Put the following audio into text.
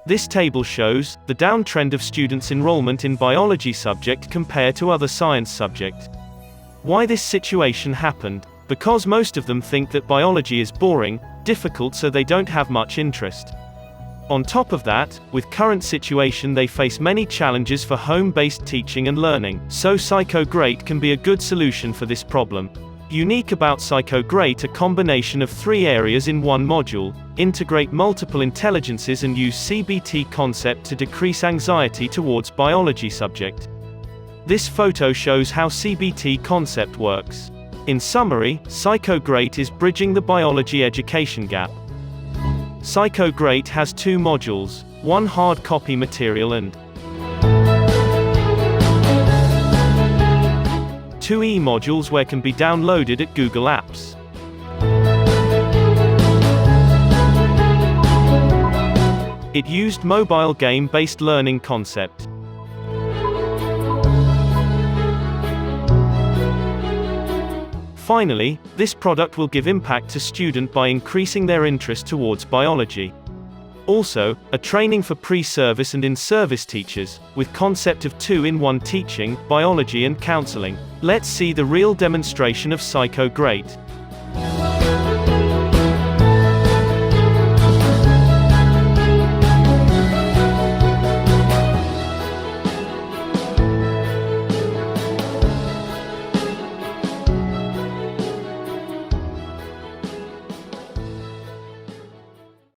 This table shows the downtrend of students' enrollment in biology subject compared to other science subject. Why this situation happened? Because most of them think that biology is boring, difficult, so they don't have much interest. On top of that, with current situation they face many challenges for home-based teaching and learning, so PsychoGrate can be a good solution for this problem. Unique about PsychoGrate, a combination of 3 areas in one module: integrate multiple intelligences and use CBT concept to decrease anxiety towards biology subject. This photo shows how CBT concept works. In summary, PsychoGrate is bridging the biology education gap. PsychoGrate has 2 modules, 1 hard copy material and 2 e-modules where can be downloaded at Google Apps. It used mobile game-based learning concept. Finally, this product will give impact to student by increasing their interest towards biology. Also, a training for pre-service and in-service teachers, with concept of 2-in-1 teaching, biology and counseling. Let's see the real demonstration of PsychoGrate.